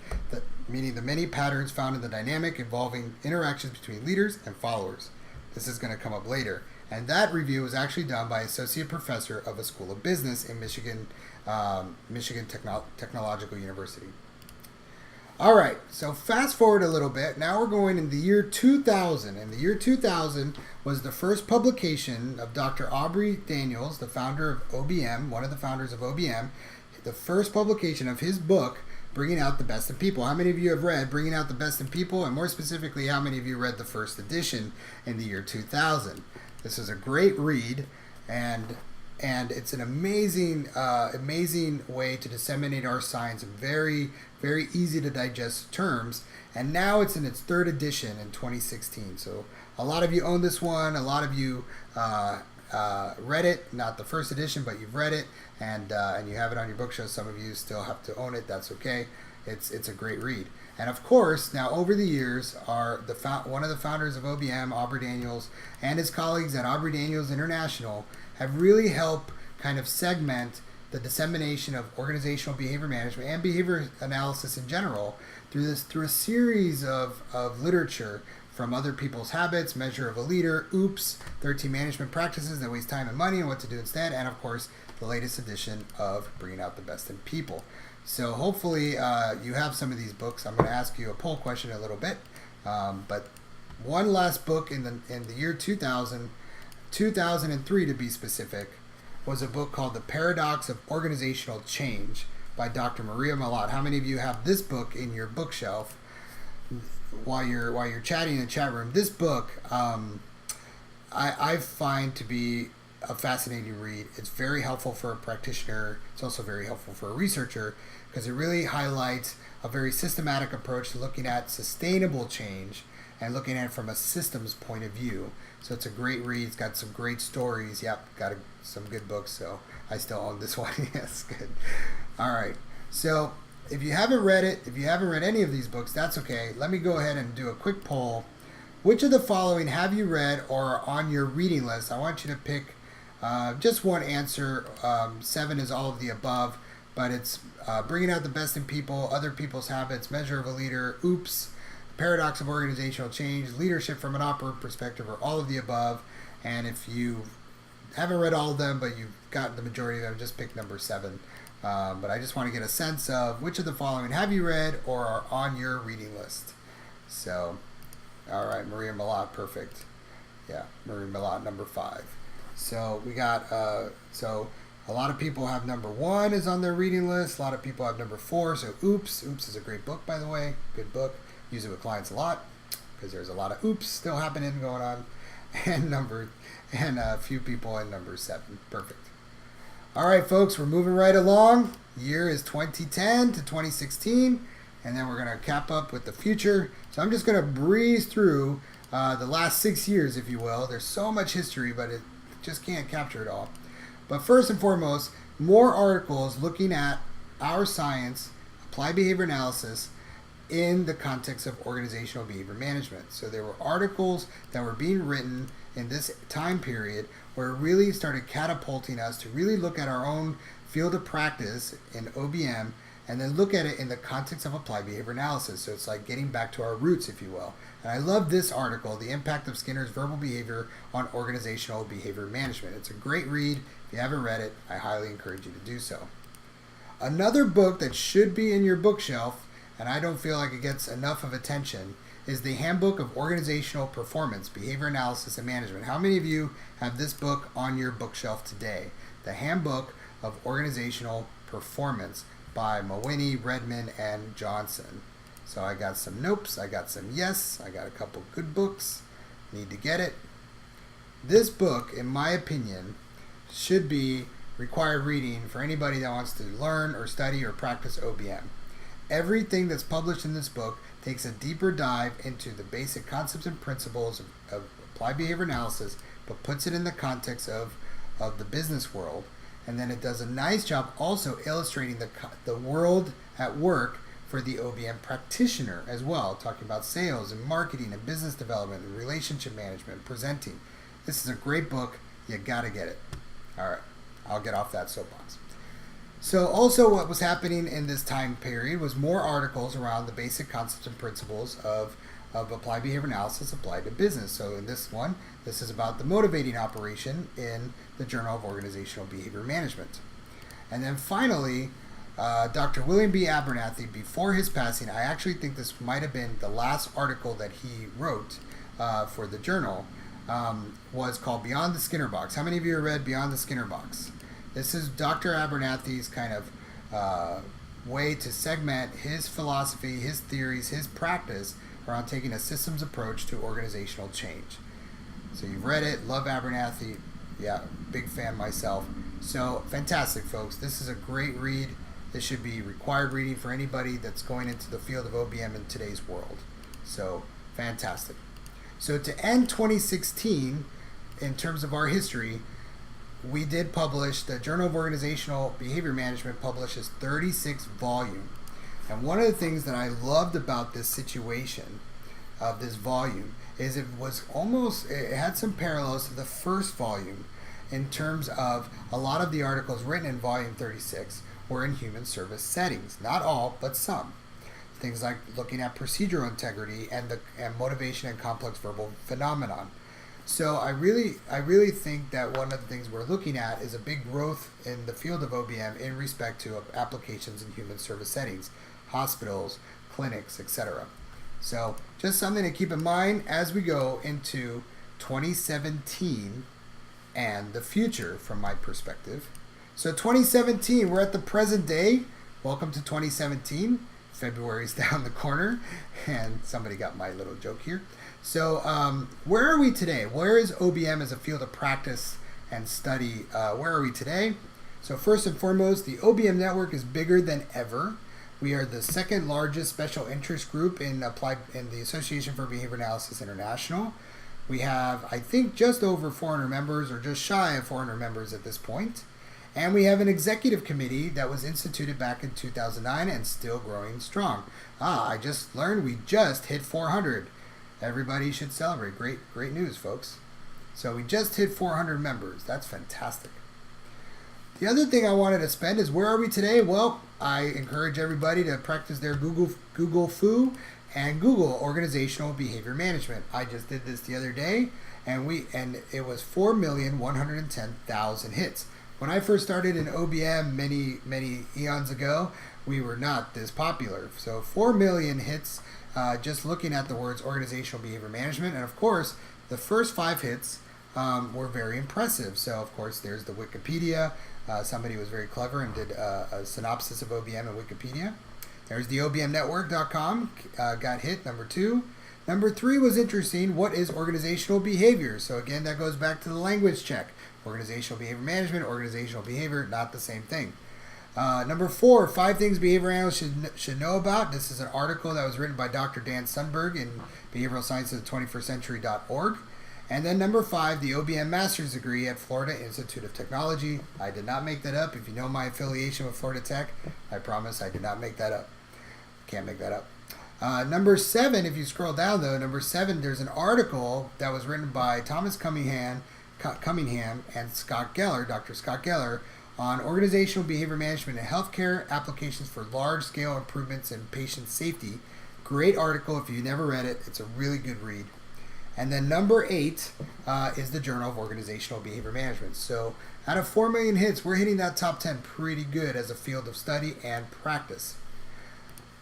meaning the many patterns found in the dynamic involving interactions between leaders and followers. This is going to come up later. And that review was actually done by Associate Professor of a School of Business in Michigan Technological University. All right, so fast forward a little bit. Now we're going in the year 2000. And the year 2000 was the first publication of Dr. Aubrey Daniels, the founder of OBM, one of the founders of OBM, the first publication of his book, Bringing Out the Best in People. How many of you have read Bringing Out the Best in People? And more specifically, how many of you read the first edition in the year 2000? This is a great read, and it's an amazing way to disseminate our science in very, very easy to digest terms. And now it's in its third edition in 2016. So a lot of you own this one. A lot of you read it, not the first edition, but you've read it, and you have it on your bookshelf. Some of you still have to own it. That's okay. It's a great read. And of course, now over the years, one of the founders of OBM, Aubrey Daniels, and his colleagues at Aubrey Daniels International have really helped kind of segment the dissemination of organizational behavior management and behavior analysis in general through a series of literature from Other People's Habits, Measure of a Leader, Oops, 13 Management Practices That Waste Time and Money and What to Do Instead, and of course, the latest edition of Bringing Out the Best in People. So hopefully you have some of these books. I'm going to ask you a poll question in a little bit. But one last book in the year 2003 to be specific, was a book called The Paradox of Organizational Change by Dr. Maria Malat. How many of you have this book in your bookshelf? while you're chatting in the chat room, this book I find to be a fascinating read. It's very helpful for a practitioner. It's also very helpful for a researcher because it really highlights a very systematic approach to looking at sustainable change and looking at it from a systems point of view. So it's a great read. It's got some great stories. Yep, got some good books. So I still own this one. Yes, good. All right. So if you haven't read it, if you haven't read any of these books, that's okay. Let me go ahead and do a quick poll. Which of the following have you read or are on your reading list? I want you to pick just one answer. 7 is all of the above, but it's Bringing Out the Best in People, Other People's Habits, Measure of a Leader, Oops, Paradox of Organizational Change, Leadership from an Operative Perspective, or all of the above. And if you haven't read all of them, but you've got the majority of them, just pick number 7. But I just want to get a sense of which of the following have you read or are on your reading list. So, all right, Maria Malat, perfect. Yeah, Maria Malat, number 5. So we got, so a lot of people have number 1 is on their reading list. A lot of people have number 4. So Oops is a great book, by the way. Good book. Use it with clients a lot because there's a lot of oops still happening going on. And a few people in number 7. Perfect. All right, folks, we're moving right along. The year is 2010 to 2016, and then we're going to cap up with the future. So I'm just going to breeze through the last 6 years, if you will. There's so much history, but it just can't capture it all. But first and foremost, more articles looking at our science, applied behavior analysis, in the context of organizational behavior management. So there were articles that were being written in this time period where it really started catapulting us to really look at our own field of practice in OBM and then look at it in the context of applied behavior analysis. So it's like getting back to our roots, if you will. And I love this article, The Impact of Skinner's Verbal Behavior on Organizational Behavior Management. It's a great read. If you haven't read it, I highly encourage you to do so. Another book that should be in your bookshelf, and I don't feel like it gets enough of attention, is The Handbook of Organizational Performance, Behavior Analysis and Management. How many of you have this book on your bookshelf today? The Handbook of Organizational Performance by Mawhinney, Redmond, and Johnson. So I got some nopes, I got some yes, I got a couple good books. Need to get it. This book, in my opinion, should be required reading for anybody that wants to learn or study or practice OBM. Everything that's published in this book takes a deeper dive into the basic concepts and principles of applied behavior analysis, but puts it in the context of the business world. And then it does a nice job also illustrating the world at work for the OBM practitioner as well, talking about sales and marketing and business development and relationship management, presenting. This is a great book. You got to get it. All right, I'll get off that soapbox. So also what was happening in this time period was more articles around the basic concepts and principles of applied behavior analysis applied to business. So in this one, this is about the motivating operation in the Journal of Organizational Behavior Management. And then finally, Dr. William B. Abernathy, before his passing, I actually think this might have been the last article that he wrote for the journal, was called Beyond the Skinner Box. How many of you have read Beyond the Skinner Box? This is Dr. Abernathy's kind of way to segment his philosophy, his theories, his practice around taking a systems approach to organizational change. So you've read it, love Abernathy. Yeah, big fan myself. So fantastic, folks. This is a great read. This should be required reading for anybody that's going into the field of OBM in today's world. So fantastic. So to end 2016, in terms of our history, we did publish, the Journal of Organizational Behavior Management publishes 36 volume. And one of the things that I loved about this situation of this volume is it had some parallels to the first volume in terms of a lot of the articles written in volume 36 were in human service settings. Not all, but some. Things like looking at procedural integrity and motivation and complex verbal phenomenon. So I really think that one of the things we're looking at is a big growth in the field of OBM in respect to applications in human service settings, hospitals, clinics, etc. So just something to keep in mind as we go into 2017 and the future from my perspective. So 2017, we're at the present day. Welcome to 2017. February's down the corner, and somebody got my little joke here. So where are we today? Where is OBM as a field of practice and study? Where are we today? So first and foremost, the OBM network is bigger than ever. We are the second largest special interest group in the Association for Behavior Analysis International. We have, I think, just over 400 members, or just shy of 400 members at this point. And we have an executive committee that was instituted back in 2009 and still growing strong. I just learned we just hit 400. Everybody should celebrate. Great news, folks. So we just hit 400 members. That's fantastic. The other thing I wanted to spend is, where are we today? Well, I encourage everybody to practice their Google Foo and Google Organizational Behavior Management. I just did this the other day, and it was 4,110,000 hits. When I first started in OBM many eons ago, we were not this popular. So 4 million hits just looking at the words organizational behavior management, and of course the first 5 hits were very impressive. So of course there's the Wikipedia. Somebody was very clever and did a synopsis of OBM in Wikipedia. There's the OBMnetwork.com, got hit, number 2. Number 3 was interesting. What is organizational behavior? So again, that goes back to the language check. Organizational behavior management, organizational behavior, not the same thing. Number 4, 5 things behavior analysts should know about. This is an article that was written by Dr. Dan Sundberg in Behavioral Sciences of the 21st Century.org. And then number 5, the OBM Master's Degree at Florida Institute of Technology. I did not make that up. If you know my affiliation with Florida Tech, I promise I did not make that up. Can't make that up. Number 7, if you scroll down though, number 7, there's an article that was written by Thomas Cunningham and Scott Geller, Dr. Scott Geller, on organizational behavior management and healthcare applications for large-scale improvements in patient safety. Great article. If you never read it, it's a really good read. And then number 8 is the Journal of Organizational Behavior Management. So out of 4 million hits, we're hitting that top 10 pretty good as a field of study and practice.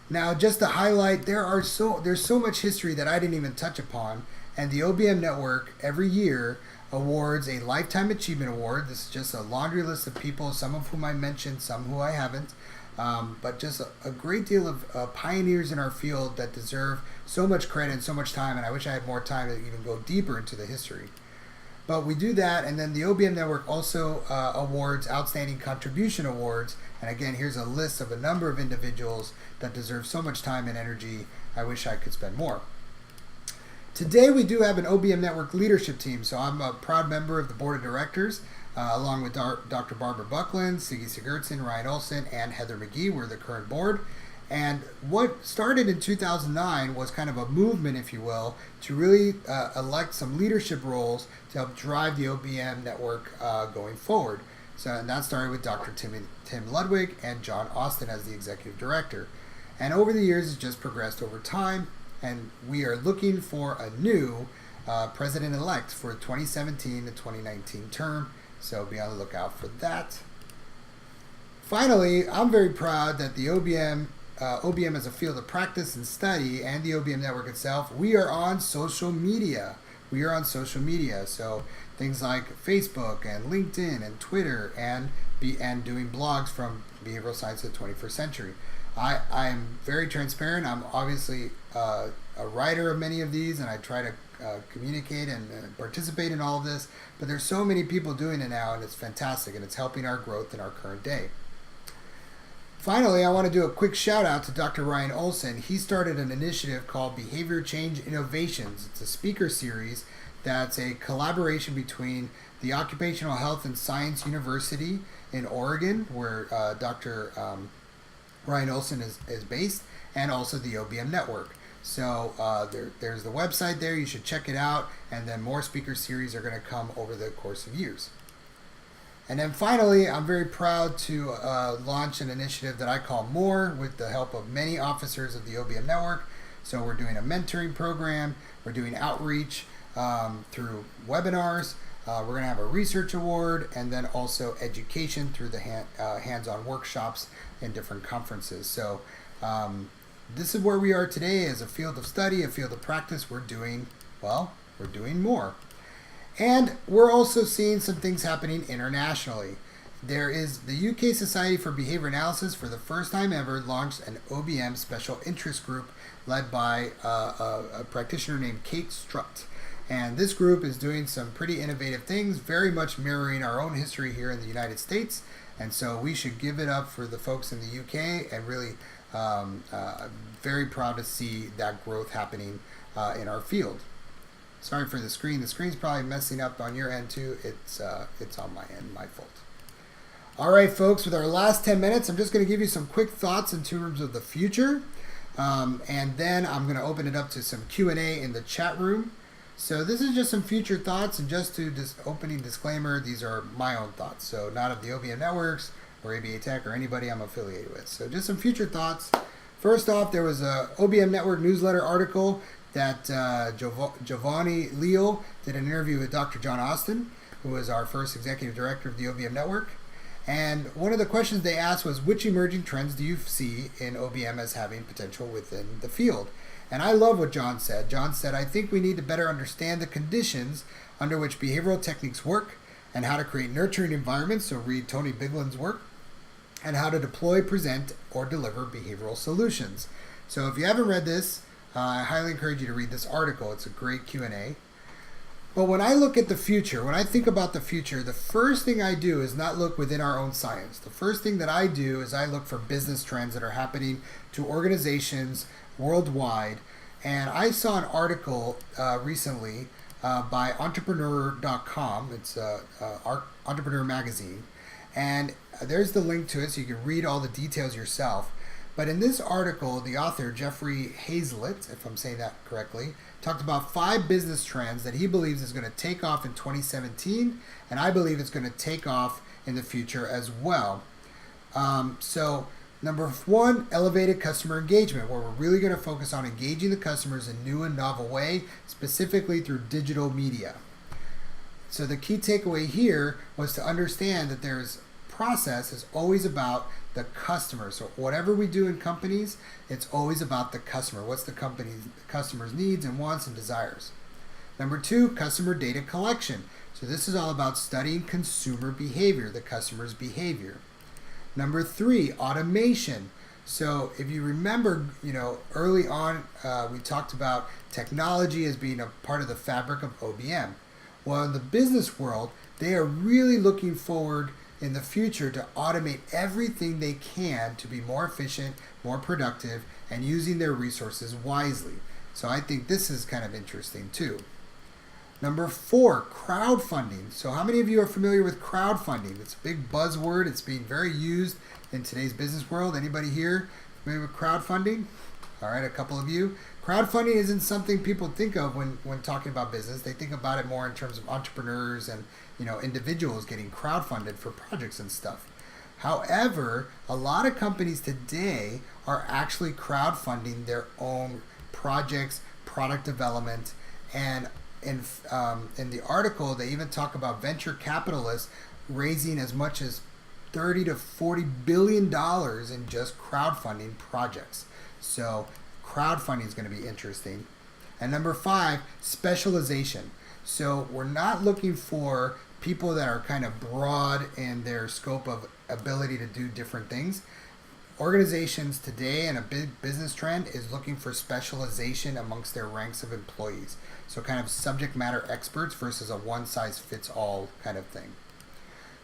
Now, just to highlight, there's so much history that I didn't even touch upon, and the OBM network every year awards a Lifetime Achievement Award. This is just a laundry list of people, some of whom I mentioned, some who I haven't, but just a great deal of pioneers in our field that deserve so much credit and so much time, and I wish I had more time to even go deeper into the history. But we do that, and then the OBM network also awards Outstanding Contribution Awards, and again, here's a list of a number of individuals that deserve so much time and energy. I wish I could spend more. Today we do have an OBM network leadership team, so I'm a proud member of the board of directors, along with Dr. Barbara Buckland, Siggy Sigurdsson, Ryan Olson, and Heather McGee. We're the current board. And what started in 2009 was kind of a movement, if you will, to really elect some leadership roles to help drive the OBM network going forward. And that started with Dr. Tim Ludwig and John Austin as the executive director. And over the years, it's just progressed over time. And we are looking for a new president-elect for 2017 to 2019 term. So be on the lookout for that. Finally, I'm very proud that the OBM as a field of practice and study, and the OBM network itself, we are on social media. So things like Facebook and LinkedIn and Twitter and doing blogs from Behavioral Science of the 21st Century. I'm very transparent. I'm obviously a writer of many of these, and I try to communicate and participate in all of this. But there's so many people doing it now, and it's fantastic, and it's helping our growth in our current day. Finally, I want to do a quick shout out to Dr. Ryan Olson. He started an initiative called Behavior Change Innovations. It's a speaker series that's a collaboration between the Occupational Health and Science University in Oregon, where Dr. Ryan Olson is based, and also the OBM network. So there's the website there. You should check it out, and then more speaker series are going to come over the course of years. And then finally, I'm very proud to launch an initiative that I call MORE with the help of many officers of the OBM network. So we're doing a mentoring program, we're doing outreach through webinars, we're going to have a research award, and then also education through the hands-on workshops in different conferences. So this is where we are today as a field of study, a field of practice. We're doing more. And we're also seeing some things happening internationally. there is the UK Society for Behavior Analysis, for the first time ever, launched an OBM special interest group led by a practitioner named Kate Strutt. And this group is doing some pretty innovative things, very much mirroring our own history here in the United States. And so we should give it up for the folks in the UK, and really very proud to see that growth happening in our field. Sorry for the screen. The screen's probably messing up on your end too. It's on my end, my fault. All right, folks, with our last 10 minutes, I'm just going to give you some quick thoughts in terms of the future. And then I'm going to open it up to some Q&A in the chat room. So this is just some future thoughts, and just to opening disclaimer, these are my own thoughts. So not of the OBM Networks or ABA Tech or anybody I'm affiliated with. So just some future thoughts. First off, there was a OBM Network newsletter article that Giovanni Leal did an interview with Dr. John Austin, who was our first executive director of the OBM Network. And one of the questions they asked was, which emerging trends do you see in OBM as having potential within the field? And I love what John said. John said, I think we need to better understand the conditions under which behavioral techniques work, and how to create nurturing environments, so read Tony Bigland's work, and how to deploy, present, or deliver behavioral solutions. So if you haven't read this, I highly encourage you to read this article. It's a great Q&A. But when I look at the future, when I think about the future, the first thing I do is not look within our own science. The first thing that I do is I look for business trends that are happening to organizations worldwide. And I saw an article recently by entrepreneur.com. It's Entrepreneur Magazine. And there's the link to it so you can read all the details yourself. But in this article, the author, Jeffrey Hazlett, if I'm saying that correctly, talked about 5 business trends that he believes is going to take off in 2017, and I believe it's going to take off in the future as well. So number 1, elevated customer engagement, where we're really going to focus on engaging the customers in a new and novel way, specifically through digital media. So the key takeaway here was to understand that there's process is always about the customer. So whatever we do in companies, it's always about the customer. What's the customer's needs and wants and desires. Number 2, customer data collection. So this is all about studying consumer behavior, the customer's behavior. Number 3, automation. So if you remember, early on we talked about technology as being a part of the fabric of OBM. Well, in the business world, they are really looking forward in the future to automate everything they can to be more efficient, more productive, and using their resources wisely. So I think this is kind of interesting too. Number 4, crowdfunding. So how many of you are familiar with crowdfunding? It's a big buzzword. It's being very used in today's business world. Anybody here familiar with crowdfunding? All right, a couple of you. Crowdfunding isn't something people think of when talking about business. They think about it more in terms of entrepreneurs and individuals getting crowdfunded for projects and stuff. However, a lot of companies today are actually crowdfunding their own projects, product development, and in the article they even talk about venture capitalists raising as much as $30 to $40 billion in just crowdfunding projects. So crowdfunding is going to be interesting. And number 5, specialization. So we're not looking for people that are kind of broad in their scope of ability to do different things. Organizations today, and a big business trend, is looking for specialization amongst their ranks of employees. So kind of subject matter experts versus a one-size-fits-all kind of thing.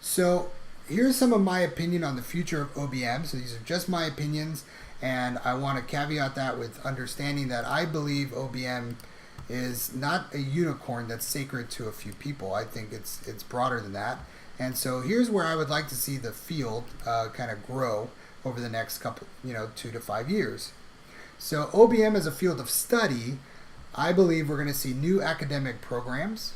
So here's some of my opinion on the future of OBM. So these are just my opinions, and I want to caveat that with understanding that I believe OBM is not a unicorn that's sacred to a few people. I think it's broader than that. And so here's where I would like to see the field kind of grow over the next couple, 2 to 5 years. So OBM as a field of study, I believe we're going to see new academic programs.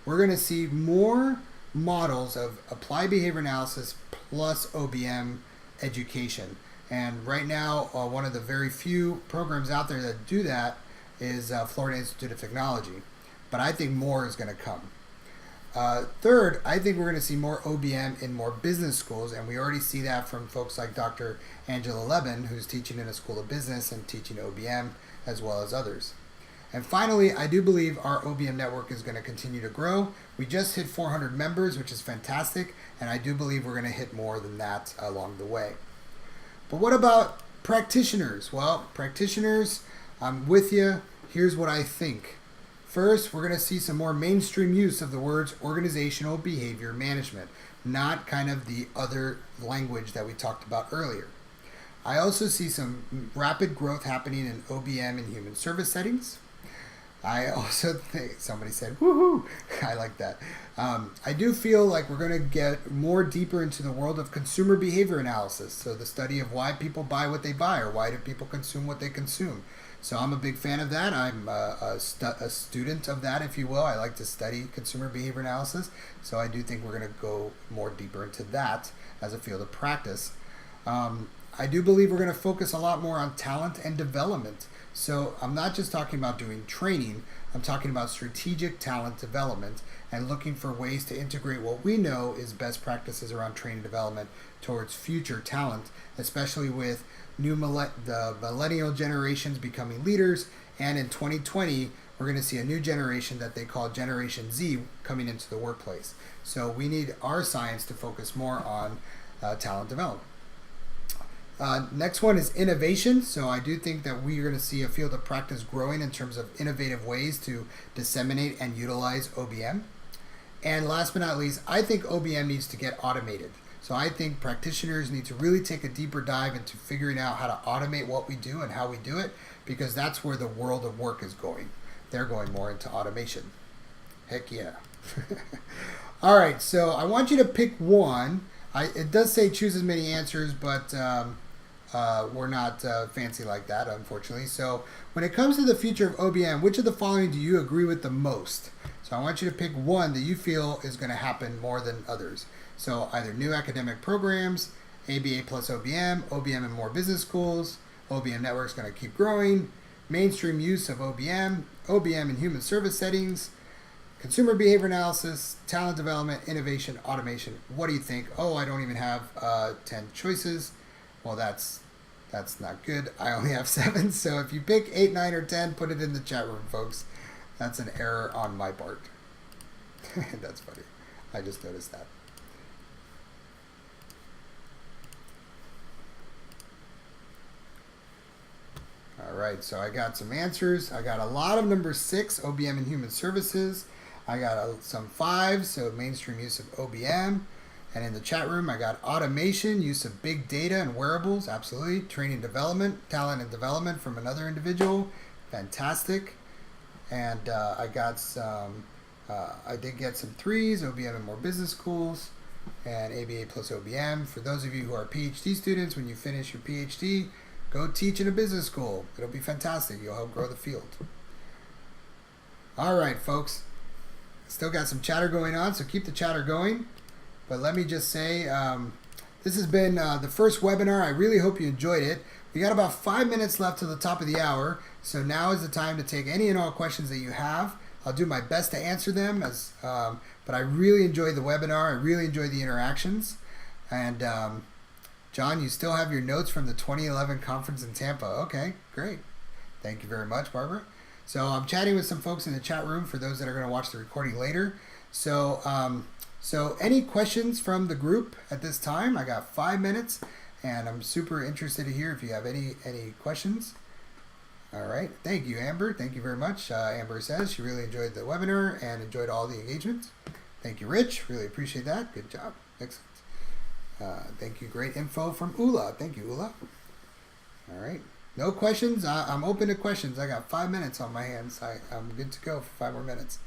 We're going to see more models of applied behavior analysis plus OBM education. And right now, one of the very few programs out there that do that is Florida Institute of Technology. But I think more is going to come. Third, I think we're going to see more OBM in more business schools, and we already see that from folks like Dr. Angela Levin, who's teaching in a school of business and teaching OBM, as well as others. And finally, I do believe our OBM network is going to continue to grow. We just hit 400 members, which is fantastic, and I do believe we're going to hit more than that along the way. But what about practitioners? Well, practitioners, I'm with you. Here's what I think. First, we're going to see some more mainstream use of the words organizational behavior management, not kind of the other language that we talked about earlier. I also see some rapid growth happening in OBM and human service settings. I also think, somebody said, woohoo, I like that. I do feel like we're going to get more deeper into the world of consumer behavior analysis. So the study of why people buy what they buy, or why do people consume what they consume. So I'm a big fan of that. I'm a student of that, if you will. I like to study consumer behavior analysis. So I do think we're going to go more deeper into that as a field of practice. I do believe we're going to focus a lot more on talent and development. So I'm not just talking about doing training, I'm talking about strategic talent development and looking for ways to integrate what we know is best practices around training development towards future talent, especially with the millennial generations becoming leaders. And in 2020, we're going to see a new generation that they call Generation Z coming into the workplace. So we need our science to focus more on talent development. Next one is innovation. So I do think that we are going to see a field of practice growing in terms of innovative ways to disseminate and utilize OBM. And last but not least, I think OBM needs to get automated. So I think practitioners need to really take a deeper dive into figuring out how to automate what we do and how we do it, because that's where the world of work is going. They're going more into automation. Heck yeah. All right, so I want you to pick one. It does say choose as many answers, but we're not fancy like that, unfortunately. So when it comes to the future of OBM, which of the following do you agree with the most? So I want you to pick one that you feel is going to happen more than others. So either new academic programs, ABA plus OBM, OBM in more business schools, OBM network's going to keep growing, mainstream use of OBM, OBM in human service settings, consumer behavior analysis, talent development, innovation, automation. What do you think? Oh, I don't even have 10 choices. Well, that's not good. I only have 7. So if you pick 8, 9, or 10, put it in the chat room, folks. That's an error on my part. That's funny. I just noticed that. All right, so I got some answers. I got a lot of number 6, OBM in human services. I got some 5, so mainstream use of OBM. And in the chat room, I got automation, use of big data and wearables, absolutely. Training development, talent and development from another individual, fantastic. And I got some, I did get some 3s, OBM in more business schools, and ABA plus OBM. For those of you who are PhD students, when you finish your PhD, go teach in a business school. It'll be fantastic. You'll help grow the field. All right, folks. Still got some chatter going on, so keep the chatter going. But let me just say, this has been the first webinar. I really hope you enjoyed it. We got about 5 minutes left to the top of the hour, so now is the time to take any and all questions that you have. I'll do my best to answer them, but I really enjoyed the webinar. I really enjoyed the interactions. And John, you still have your notes from the 2011 conference in Tampa. Okay, great. Thank you very much, Barbara. So I'm chatting with some folks in the chat room for those that are going to watch the recording later. So any questions from the group at this time? I got 5 minutes, and I'm super interested to hear if you have any questions. All right. Thank you, Amber. Thank you very much. Amber says she really enjoyed the webinar and enjoyed all the engagements. Thank you, Rich. Really appreciate that. Good job. Excellent. Thank you. Great info from Ula. Thank you, Ula. All right. No questions? I'm open to questions. I got 5 minutes on my hands. I'm good to go for 5 more minutes.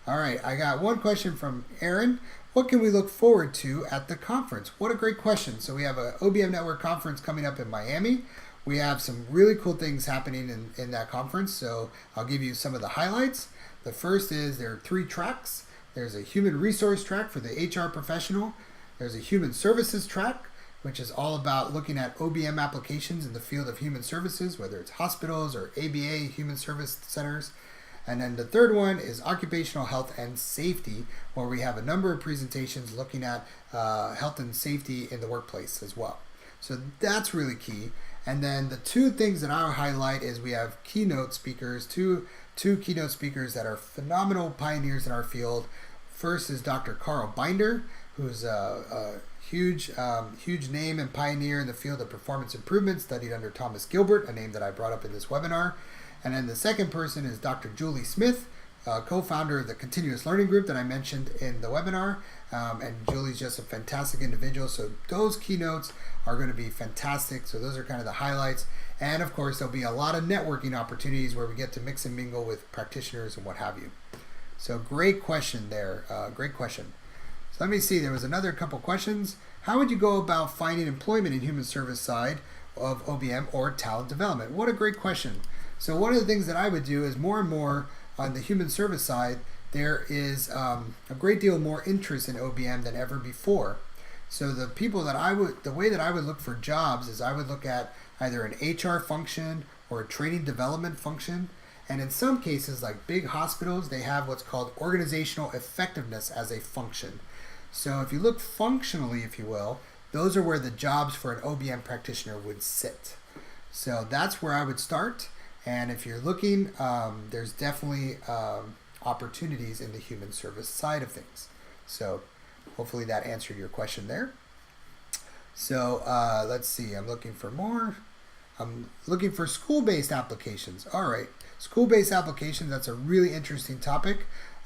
All right. I got one question from Aaron. What can we look forward to at the conference? What a great question. So we have a OBM Network conference coming up in Miami. We have some really cool things happening in that conference. So I'll give you some of the highlights. The first is there are 3 tracks. There's a human resource track for the HR professional. There's a human services track, which is all about looking at OBM applications in the field of human services, whether it's hospitals or ABA human service centers. And then the third one is occupational health and safety, where we have a number of presentations looking at health and safety in the workplace as well. So that's really key. And then the 2 things that I'll highlight is we have keynote speakers, two two keynote speakers that are phenomenal pioneers in our field. First is Dr. Carl Binder, who's a huge name and pioneer in the field of performance improvement, studied under Thomas Gilbert, a name that I brought up in this webinar. And then the second person is Dr. Julie Smith, co-founder of the Continuous Learning Group that I mentioned in the webinar. And Julie's just a fantastic individual. So those keynotes are going to be fantastic. So those are kind of the highlights. And of course, there'll be a lot of networking opportunities where we get to mix and mingle with practitioners and what have you. So great question there. Great question. So let me see. There was another couple questions. How would you go about finding employment in human service side of OBM or talent development? What a great question. So one of the things that I would do is more and more on the human service side, there is a great deal more interest in OBM than ever before. So the way that I would look for jobs is I would look at either an HR function or a training development function. And in some cases, like big hospitals, they have what's called organizational effectiveness as a function. So if you look functionally, if you will, those are where the jobs for an OBM practitioner would sit. So that's where I would start. And if you're looking, there's definitely opportunities in the human service side of things. So hopefully that answered your question there. So let's see, I'm looking for more. I'm looking for school-based applications. All right, school-based applications, that's a really interesting topic.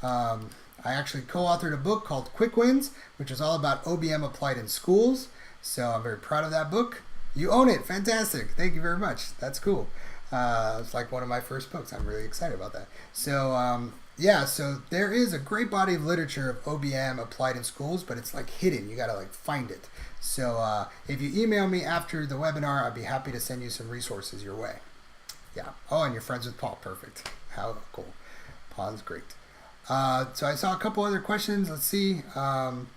I actually co-authored a book called Quick Wins, which is all about OBM applied in schools. So I'm very proud of that book. You own it, fantastic. Thank you very much, that's cool. It's like one of my first books. I'm really excited about that. So yeah, so there is a great body of literature of OBM applied in schools, but it's like hidden. You got to like find it. So if you email me after the webinar, I'd be happy to send you some resources your way. Yeah. Oh, and you're friends with Paul. Perfect. How cool. Paul's great. So I saw a couple other questions. Let's see. One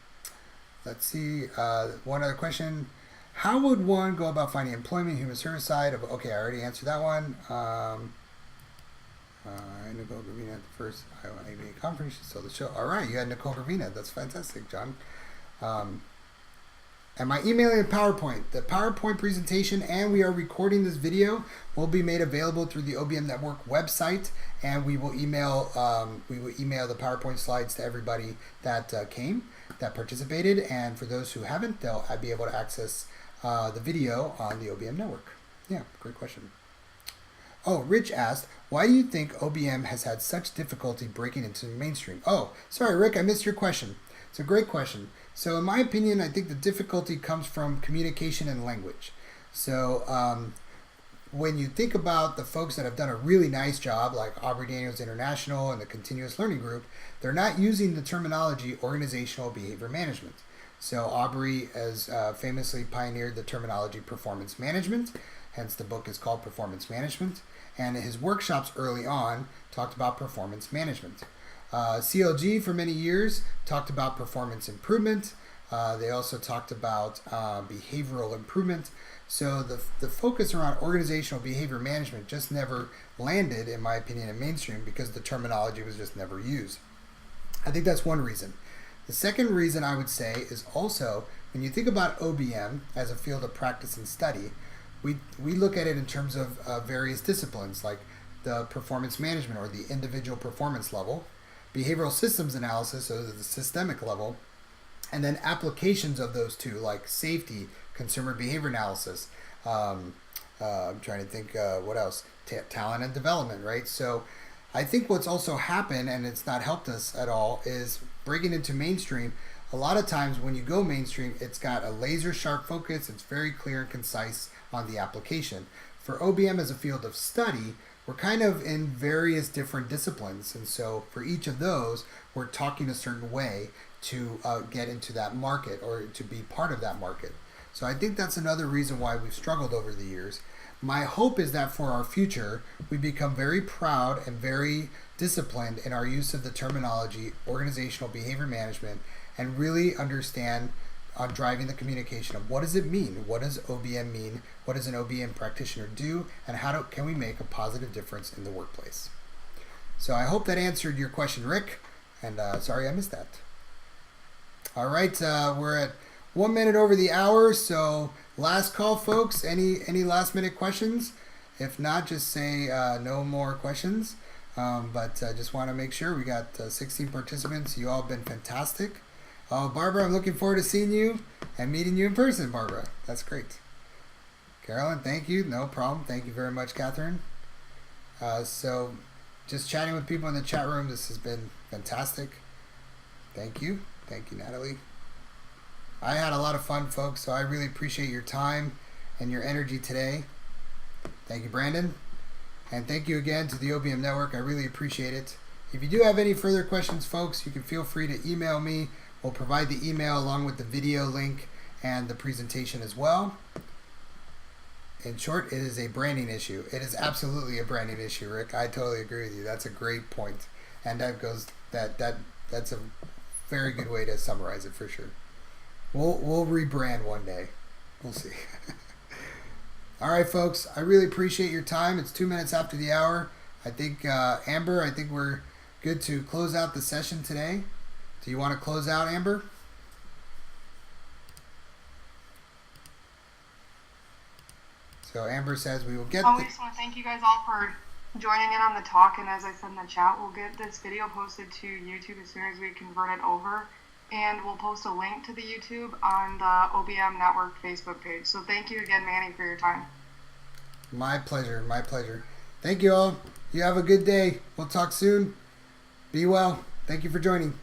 other question. How would one go about finding employment in human service side of, okay, I already answered that one. I Nicole Gravina at the first Iowa ABA conference. She stole the show. All right, you had Nicole Gravina. That's fantastic, John. Am I emailing a PowerPoint? The PowerPoint presentation, and we are recording this video, will be made available through the OBM Network website, and we will email the PowerPoint slides to everybody that that participated, and for those who haven't, they'll be able to access the video on the OBM Network. Yeah, great question. Oh, Rich asked, why do you think OBM has had such difficulty breaking into the mainstream? Oh, sorry, Rick, I missed your question. It's a great question. So in my opinion, I think the difficulty comes from communication and language. So when you think about the folks that have done a really nice job, like Aubrey Daniels International and the Continuous Learning Group, they're not using the terminology organizational behavior management. So Aubrey has famously pioneered the terminology performance management, hence the book is called Performance Management, and his workshops early on talked about performance management. CLG for many years talked about performance improvement. They also talked about behavioral improvement. So the focus around organizational behavior management just never landed, in my opinion, in mainstream because the terminology was just never used. I think that's one reason. The second reason I would say is also when you think about OBM as a field of practice and study, we look at it in terms of various disciplines like the performance management or the individual performance level, behavioral systems analysis, so the systemic level, and then applications of those two like safety, consumer behavior analysis. I'm trying to think what else, talent and development, right? So I think what's also happened, and it's not helped us at all, is breaking into mainstream. A lot of times when you go mainstream, it's got a laser sharp focus. It's very clear and concise on the application. For OBM as a field of study, we're kind of in various different disciplines. And so for each of those, we're talking a certain way to get into that market or to be part of that market. So I think that's another reason why we've struggled over the years. My hope is that for our future, we become very proud and very disciplined in our use of the terminology organizational behavior management and really understand on driving the communication of what does it mean? What does OBM mean? What does an OBM practitioner do? And how can we make a positive difference in the workplace? So I hope that answered your question, Rick. And sorry I missed that. All right, we're at 1 minute over the hour. So last call, folks. Any last minute questions? If not, just say no more questions. But I just want to make sure we got 16 participants. You all have been fantastic. Barbara, I'm looking forward to seeing you and meeting you in person, Barbara. That's great. Carolyn, thank you. No problem. Thank you very much, Catherine. So just chatting with people in the chat room, this has been fantastic. Thank you. Thank you, Natalie. I had a lot of fun, folks, so I really appreciate your time and your energy today. Thank you, Brandon. And thank you again to the OBM Network. I really appreciate it. If you do have any further questions, folks, you can feel free to email me. We'll provide the email along with the video link and the presentation as well. In short, it is a branding issue. It is absolutely a branding issue, Rick. I totally agree with you. That's a great point. And that's a very good way to summarize it for sure. We'll rebrand one day. We'll see. All right, folks. I really appreciate your time. It's 2 minutes after the hour. I think, Amber, I think we're good to close out the session today. Do you want to close out, Amber? So Amber says we will get... We just want to thank you guys all for joining in on the talk. And as I said in the chat, we'll get this video posted to YouTube as soon as we convert it over. And we'll post a link to the YouTube on the OBM Network Facebook page. So thank you again, Manny, for your time. My pleasure. My pleasure. Thank you all. You have a good day. We'll talk soon. Be well. Thank you for joining.